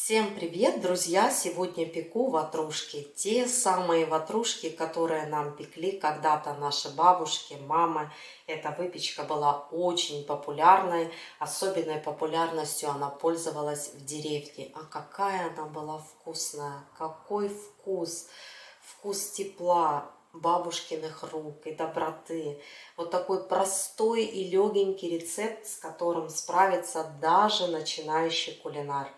Всем привет, друзья! Сегодня пеку ватрушки. Те самые ватрушки, которые нам пекли когда-то наши бабушки, мамы. Эта выпечка была очень популярной. Особенной популярностью она пользовалась в деревне. А какая она была вкусная! Какой вкус! Вкус тепла, бабушкиных рук и доброты. Вот такой простой и легенький рецепт, с которым справится даже начинающий кулинар.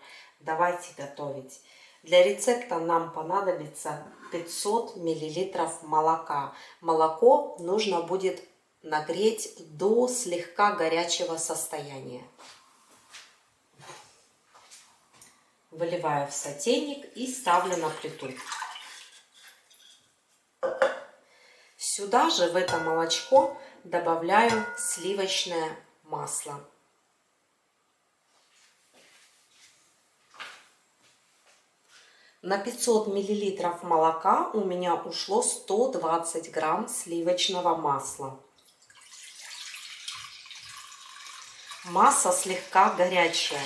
Давайте готовить. Для рецепта нам понадобится 500 мл молока. Молоко нужно будет нагреть до слегка горячего состояния. Выливаю в сотейник и ставлю на плиту. Сюда же, в это молочко, добавляю сливочное масло. На 500 мл молока у меня ушло 120 грамм сливочного масла. Масса слегка горячая.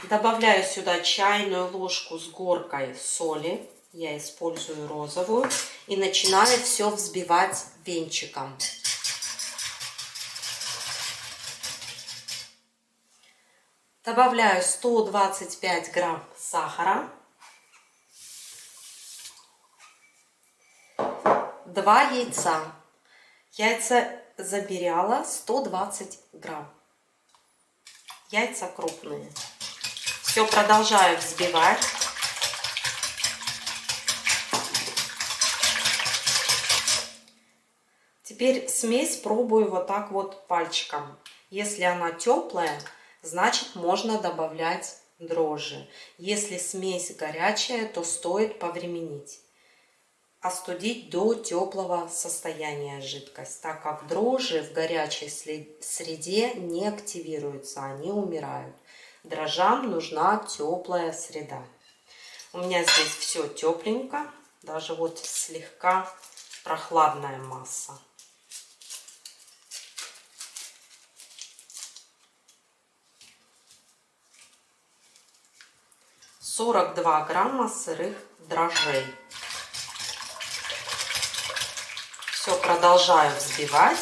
Добавляю сюда чайную ложку с горкой соли. Я использую розовую. И начинаю все взбивать венчиком. Добавляю 125 грамм сахара, 2 яйца. Яйца заберяла 120 грамм. Яйца крупные. Все продолжаю взбивать. Теперь смесь пробую вот так вот пальчиком. Если она теплая, значит можно добавлять дрожжи. Если смесь горячая, то стоит повременить. Остудить до теплого состояния жидкость, так как дрожжи в горячей среде не активируются, они умирают. Дрожжам нужна теплая среда. У меня здесь все тепленько, даже вот слегка прохладная масса. — 42 грамма сырых дрожжей. Все продолжаю взбивать,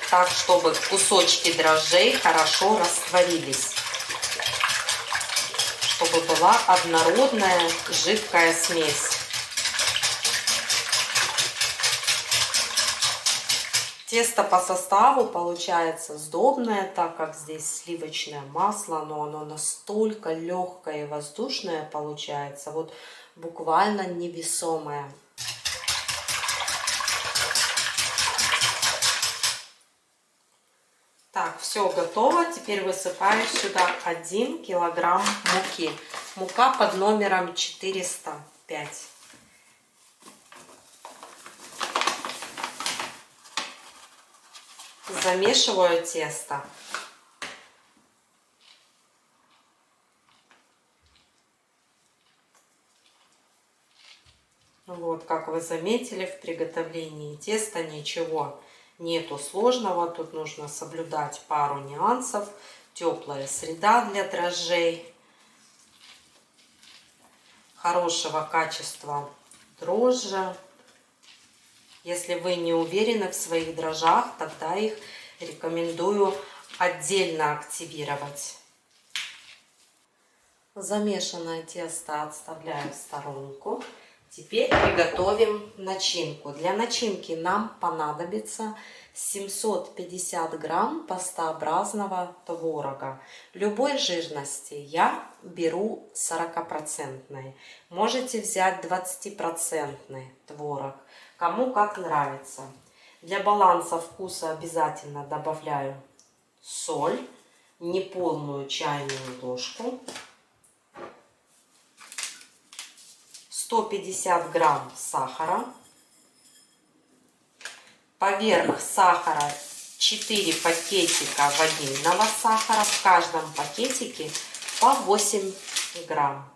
так, чтобы кусочки дрожжей хорошо растворились, чтобы была однородная жидкая смесь. Тесто по составу получается сдобное, так как здесь сливочное масло, но оно настолько легкое и воздушное получается, вот буквально невесомое. Так, все готово. Теперь высыпаю сюда 1 килограмм муки. Мука под номером 405. Замешиваю тесто. Вот, как вы заметили, в приготовлении теста ничего нету сложного. Тут нужно соблюдать пару нюансов. Теплая среда для дрожжей. Хорошего качества дрожжи. Если вы не уверены в своих дрожжах, тогда их рекомендую отдельно активировать. Замешанное тесто отставляю в сторонку. Теперь приготовим начинку. Для начинки нам понадобится 750 грамм пастообразного творога. Любой жирности. Я беру 40%. Можете взять 20% творог. Кому как нравится. Для баланса вкуса обязательно добавляю соль, неполную чайную ложку. 150 грамм сахара. Поверх сахара 4 пакетика ванильного сахара. В каждом пакетике по 8 грамм.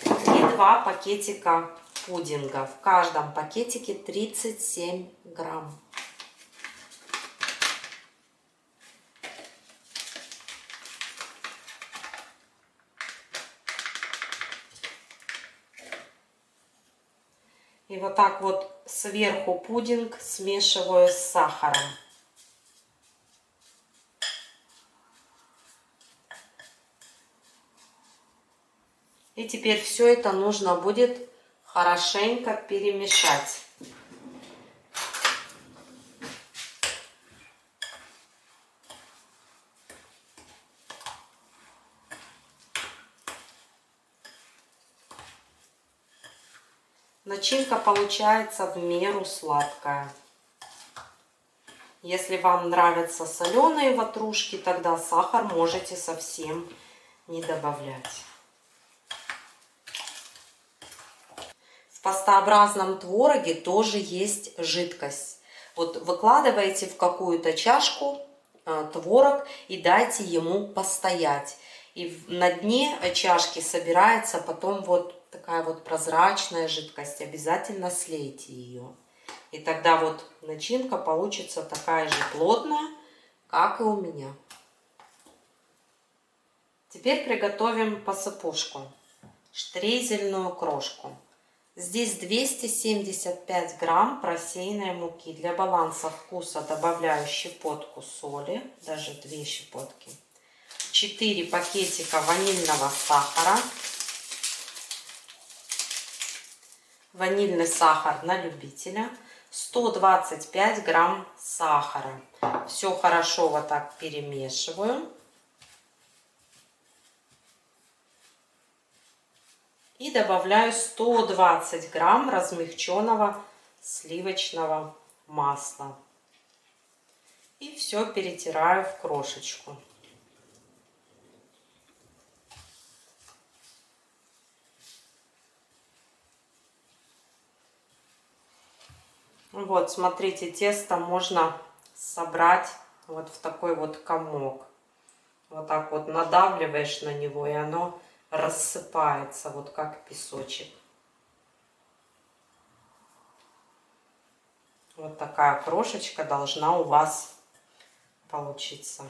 И 2 пакетика пудинга. В каждом пакетике 37 грамм. И вот так вот сверху пудинг смешиваю с сахаром. И теперь все это нужно будет хорошенько перемешать. Начинка получается в меру сладкая. Если вам нравятся соленые ватрушки, тогда сахар можете совсем не добавлять. В пастообразном твороге тоже есть жидкость. Вот выкладываете в какую-то чашку творог и дайте ему постоять. И на дне чашки собирается потом вот такая вот прозрачная жидкость. Обязательно слейте ее. И тогда вот начинка получится такая же плотная, как и у меня. Теперь приготовим посыпушку. Штрезельную крошку. Здесь 275 грамм просеянной муки. Для баланса вкуса добавляю щепотку соли, даже 2 щепотки. 4 пакетика ванильного сахара. Ванильный сахар на любителя. 125 грамм сахара. Все хорошо вот так перемешиваю. И добавляю 120 грамм размягченного сливочного масла. И все перетираю в крошечку. Вот, смотрите, тесто можно собрать вот в такой вот комок. Вот так вот надавливаешь на него, и оно рассыпается, вот как песочек. Вот такая крошечка должна у вас получиться.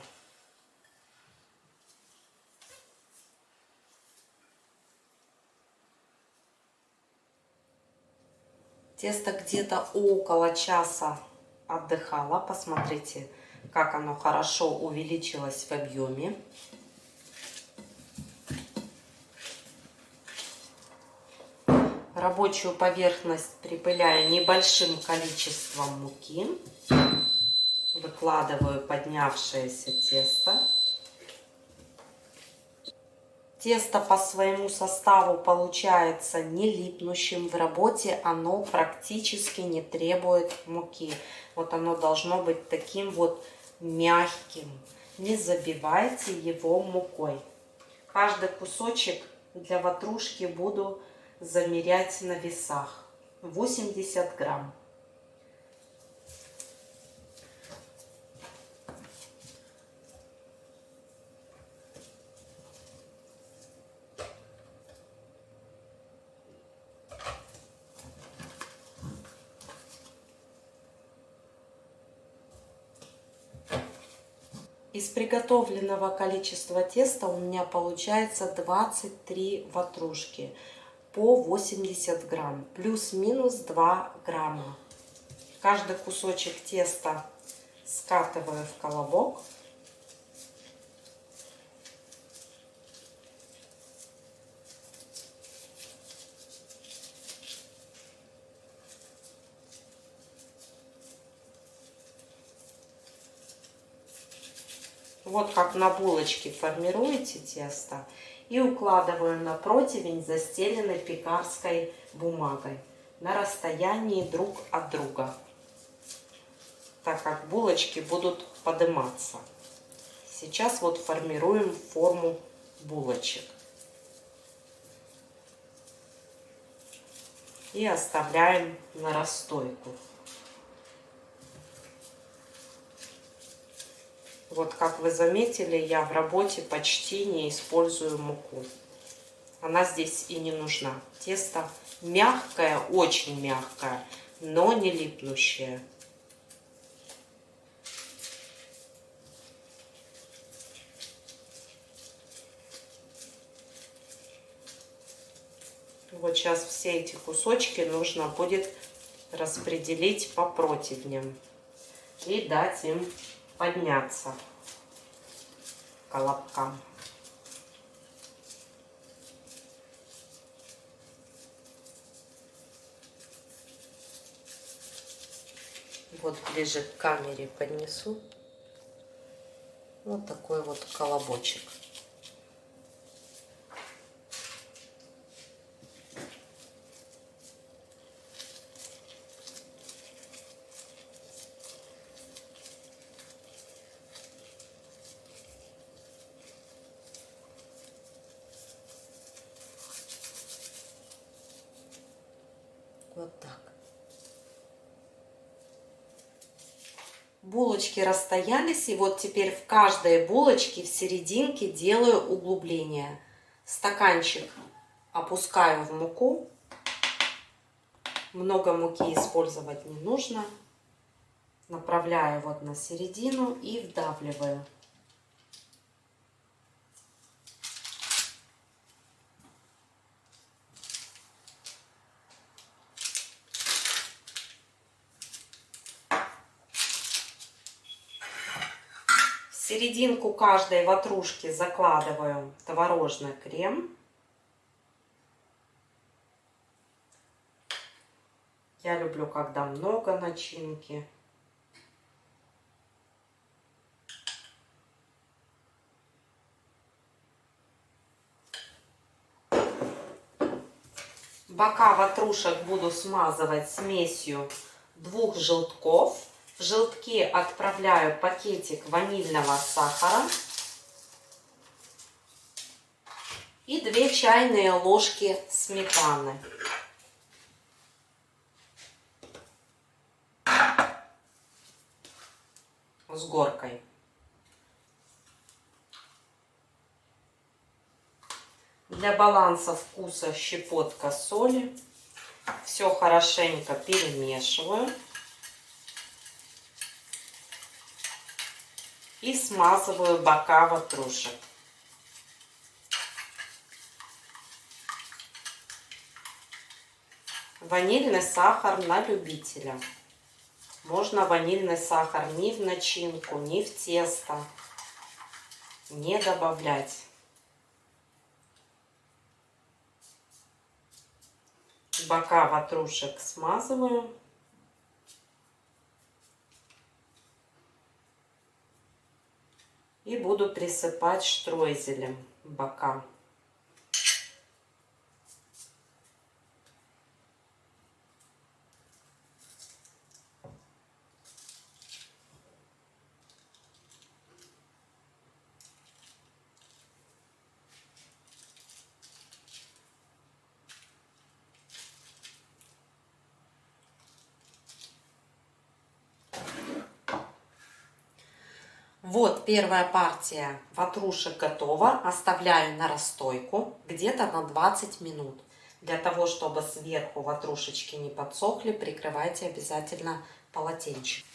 Тесто где-то около часа отдыхало. Посмотрите, как оно хорошо увеличилось в объеме. Рабочую поверхность припыляю небольшим количеством муки. Выкладываю поднявшееся тесто. Тесто по своему составу получается не липнущим. В работе оно практически не требует муки. Вот оно должно быть таким вот мягким. Не забивайте его мукой. Каждый кусочек для ватрушки буду замерять на весах. 80 грамм. Из приготовленного количества теста у меня получается 23 ватрушки по 80 грамм, плюс-минус 2 грамма. Каждый кусочек теста скатываю в колобок. Вот как на булочке формируете тесто и укладываю на противень, застеленный пекарской бумагой на расстоянии друг от друга, так как булочки будут подниматься. Сейчас вот формируем форму булочек и оставляем на расстойку. Вот как вы заметили, я в работе почти не использую муку. Она здесь и не нужна. Тесто мягкое, очень мягкое, но не липнущее. Вот сейчас все эти кусочки нужно будет распределить по противням и дать им подняться колобкам. Вот ближе к камере поднесу. Вот такой вот колобочек. Вот так. Булочки расстоялись, и вот теперь в каждой булочке в серединке делаю углубление. Стаканчик опускаю в муку. Много муки использовать не нужно. Направляю вот на середину и вдавливаю. В серединку каждой ватрушки закладываю творожный крем. Я люблю, когда много начинки. Бока ватрушек буду смазывать смесью 2 желтков. В желтки отправляю пакетик ванильного сахара и 2 чайные ложки сметаны. С горкой. Для баланса вкуса щепотка соли. Все хорошенько перемешиваю. И смазываю бока ватрушек. Ванильный сахар на любителя. Можно ванильный сахар ни в начинку, ни в тесто не добавлять. Бока ватрушек смазываю. И буду присыпать штройзелем бока. Вот первая партия ватрушек готова. Оставляю на расстойку где-то на 20 минут. Для того, чтобы сверху ватрушечки не подсохли, прикрывайте обязательно полотенчиком.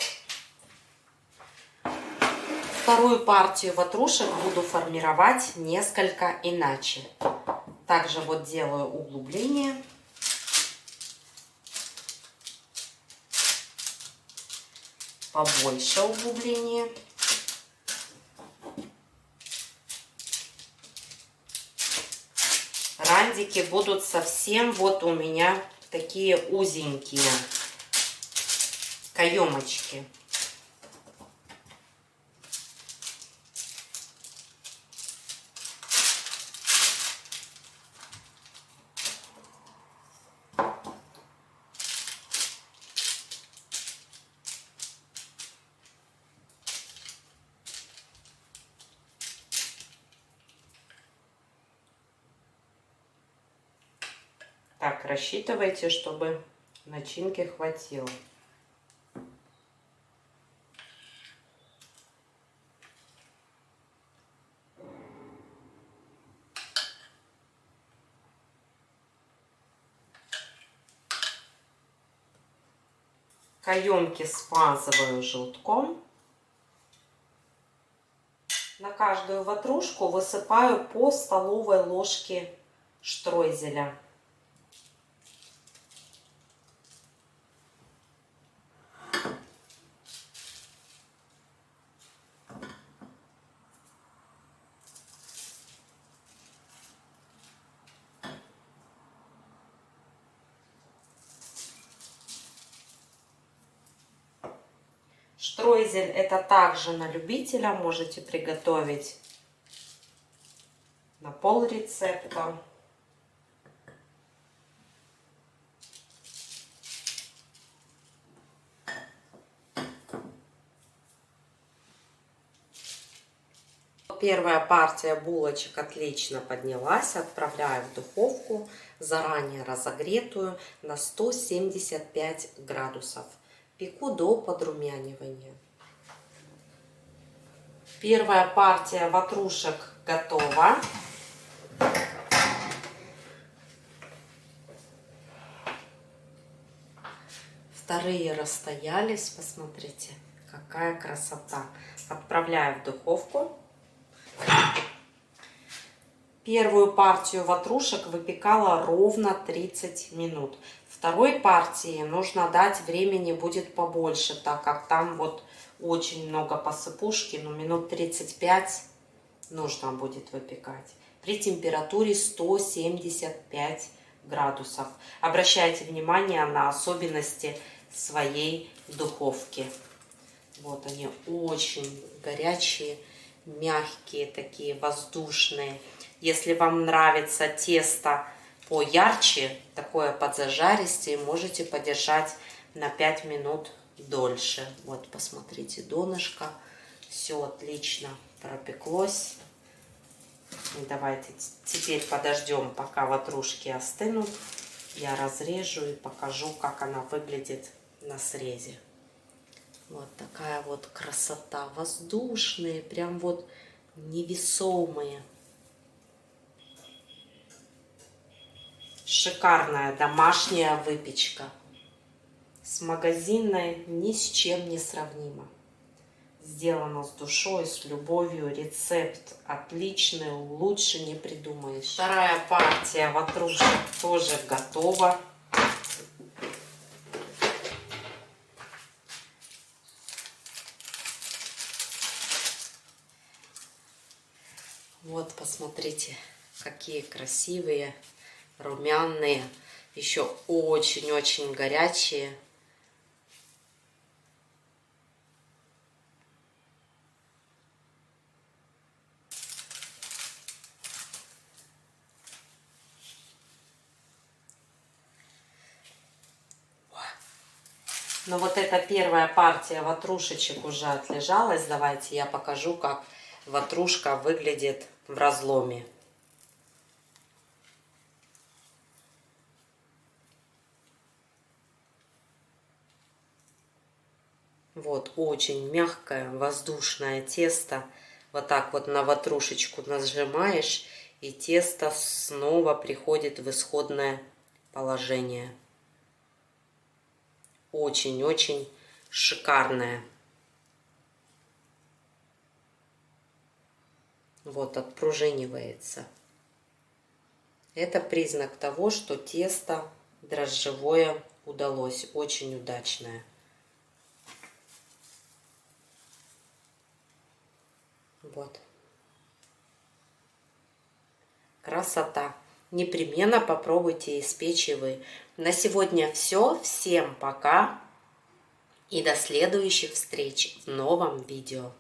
Вторую партию ватрушек буду формировать несколько иначе. Также вот делаю углубление. Побольше углубления. Рандики будут совсем вот у меня такие узенькие каемочки. Так, рассчитывайте, чтобы начинки хватило. Каемки смазываю желтком. На каждую ватрушку высыпаю по столовой ложке штройзеля. Штройзель это также на любителя, можете приготовить на пол рецепта. Первая партия булочек отлично поднялась. Отправляю в духовку, заранее разогретую, на 175 градусов. Пеку до подрумянивания. Первая партия ватрушек готова. Вторые расстоялись. Посмотрите, какая красота. Отправляю в духовку. Первую партию ватрушек выпекала ровно 30 минут. Второй партии нужно дать времени будет побольше, так как там вот очень много посыпушки, но минут 35 нужно будет выпекать. При температуре 175 градусов. Обращайте внимание на особенности своей духовки. Вот они очень горячие, мягкие, такие воздушные. Если вам нравится тесто поярче, такое подзажаристее, можете подержать на 5 минут дольше. Вот, посмотрите, донышко. Все отлично пропеклось. И давайте теперь подождем, пока ватрушки остынут. Я разрежу и покажу, как она выглядит на срезе. Вот такая вот красота. Воздушные, прям вот невесомые. Шикарная домашняя выпечка. С магазинной ни с чем не сравнима. Сделано с душой, с любовью. Рецепт отличный, лучше не придумаешь. Вторая партия ватрушек тоже готова. Вот, посмотрите, какие красивые, румяные, еще очень-очень горячие. Но вот эта первая партия ватрушечек уже отлежалась. Давайте я покажу, как ватрушка выглядит в разломе. Вот, очень мягкое, воздушное тесто. Вот так вот на ватрушечку нажимаешь, и тесто снова приходит в исходное положение. Очень-очень шикарное. Вот, отпружинивается. Это признак того, что тесто дрожжевое удалось. Очень удачное. Вот. Красота. Непременно попробуйте испечь и вы. На сегодня все. Всем пока. И до следующих встреч в новом видео.